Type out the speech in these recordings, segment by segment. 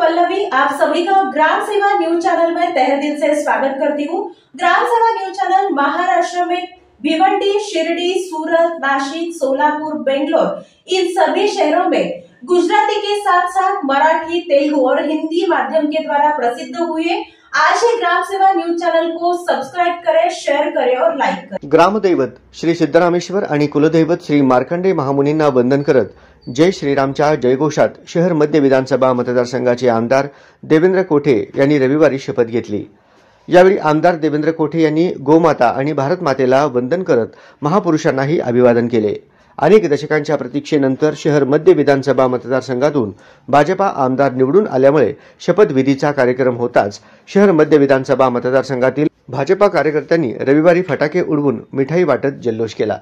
पल्लवी, आप सभी का ग्राम सेवा न्यूज चैनल में तहे दिल से स्वागत करती हूँ। ग्राम सेवा न्यूज चैनल महाराष्ट्र में भिवंडी, शिरडी, सूरत, नासिक, सोलापुर, बेंगलोर इन सभी शहरों में गुजराती के साथ साथ मराठी, तेलुगु और हिंदी माध्यम के द्वारा प्रसिद्ध हुए। आज ही ग्राम सेवा न्यूज चैनल को सब्सक्राइब करें, शेयर करें और लाइक करें। ग्रामदैवत श्री सिद्धरामेश्वर आणि कुलदैवत श्री मार्कंडेय महामुनींना वंदन करत जय श्रीरामच्या जयघोषात शहर मध्य विधानसभा मतदारसंघाचे आमदार देवेंद्र कोठे यांनी रविवारी शपथ घेतली। यावेळी आमदार देवेंद्र कोठे यांनी गोमाता आणि भारत मातेला वंदन करत महापुरुषांनाही अभिवादन केले। अनेक दशकांच्या प्रतीक्षेनंतर शहर मध्य विधानसभा मतदारसंघातून भाजपा आमदार निवडून आल्यामुळे शपथविधीचा कार्यक्रम होताच शहर मध्य विधानसभा मतदारसंघातील भाजपा कार्यकर्त्यांनी रविवारी फटाके उडवून मिठाई वाटत जल्लोष केला।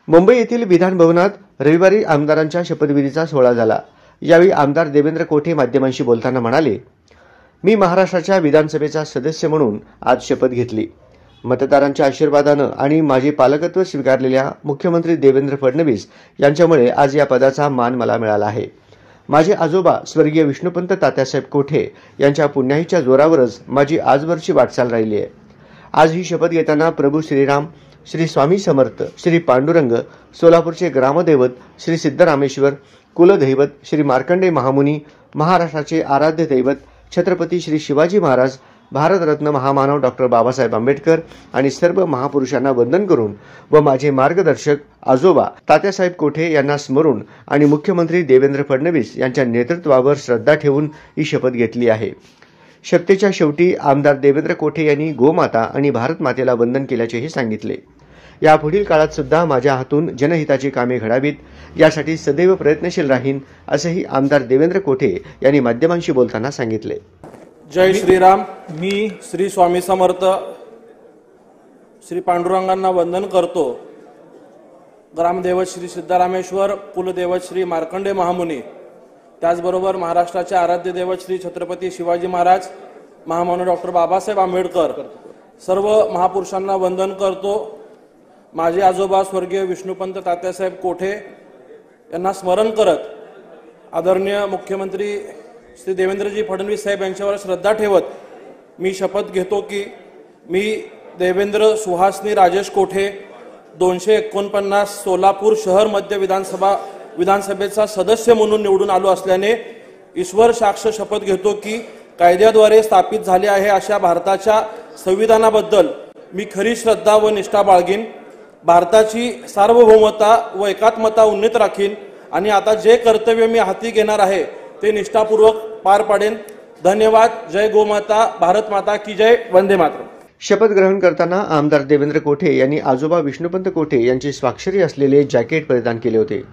मुंबई येथील विधान भवनात रविवारी आमदारांच्या शपथविधीचा सोहळा झाला। यावेळी आमदार देवेंद्र कोठे माध्यमांशी बोलताना म्हणाले, मी महाराष्ट्राच्या विधानसभेचा सदस्य म्हणून आज शपथ घेतली। मतदारांच्या आशीर्वादानं आणि माझे पालकत्व स्वीकारलेल्या मुख्यमंत्री देवेंद्र फडणवीस यांच्यामुळे आज या पदाचा मान मला मिळाला आहे। माझे आजोबा स्वर्गीय विष्णुपंत तात्यासाहेब कोठे यांच्या पुण्याईच्या जोरावरच माझी आजवरची वाटचाल राहिली आहे। आज ही शपथ घेताना प्रभू श्रीराम, श्री स्वामी समर्थ, श्री पांडुरंग, सोलापूरचे ग्रामदैवत श्री सिद्धरामेश्वर, कुलदैवत श्री मार्कंडेय महामुनी, महाराष्ट्राचे आराध्य दैवत छत्रपती श्री शिवाजी महाराज, भारतरत्न महामानव डॉक्टर बाबासाहेब आंबेडकर आणि सर्व महापुरुषांना वंदन करून व माझे मार्गदर्शक आजोबा तात्यासाहेब कोठे यांना स्मरून आणि मुख्यमंत्री देवेंद्र फडणवीस यांच्या नेतृत्वावर श्रद्धा ठेवून ही शपथ घेतली आहे। शपथेच्या शेवटी आमदार देवेंद्र कोठे यांनी गोमाता आणि भारत मातेला वंदन केल्याचेही सांगितले। यापुढील काळात सुद्धा माझ्या हातून जनहिताची कामे घडावीत यासाठी सदैव प्रयत्नशील राहीन असेही आमदार देवेंद्र कोठे यांनी माध्यमांशी बोलताना सांगितले। जय श्रीराम। मी श्री स्वामी समर्थ श्री पांडुरंगांना वंदन करतो। ग्रामदैवत श्री सिद्धरामेश्वर, कुलदैवत श्री मार्कंडेय महामुनी, त्याचबरोबर महाराष्ट्राचे आराध्य दैवत श्री छत्रपती शिवाजी महाराज, महामानव डॉक्टर बाबासाहेब आंबेडकर, सर्व महापुरुषांना वंदन करतो। माझे आजोबा स्वर्गीय विष्णुपंत तात्यासाहेब कोठे यांना स्मरण करत आदरणीय मुख्यमंत्री श्री देवेंद्रजी फडणवीस साहेब यांच्यावर श्रद्धा ठेवत मी शपथ घेतो की मी देवेंद्र सुहासनी राजेश कोठे 249 सोलापूर शहर मध्य विधानसभेचा सदस्य म्हणून निवडून आलो असल्याने ईश्वर साक्ष शपथ घेतो की कायद्याद्वारे स्थापित झाले आहे अशा भारताच्या संविधानाबद्दल मी खरी श्रद्धा व निष्ठा बाळगीन, भारताची सार्वभौमता व एकात्मता उन्नीत राखीन आणि आता जे कर्तव्य मी हाती घेणार आहे ते निष्ठापूर्वक पार पाडेन। धन्यवाद। जय गोमाता, भारत माता की जय, वंदे मातरम। शपथ ग्रहण करताना आमदार देवेंद्र कोठे यांनी आजोबा विष्णुपंत कोठे यांची स्वाक्षरी असलेले जॅकेट परिधान केले होते।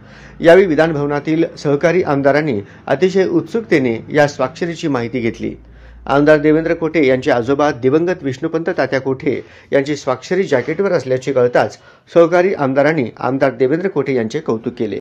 यावेळी विधान भवनातील सहकारी आमदारांनी अतिशय उत्सुकतेने या स्वाक्षरीची माहिती घेतली। आमदार देवेंद्र कोठे यांचे आजोबा दिवंगत विष्णुपंत तात्या कोठे यांची स्वाक्षरी जॅकेटवर असल्याचे कळताच सहकारी आमदारांनी आमदार देवेंद्र कोठे यांचे कौतुक केले।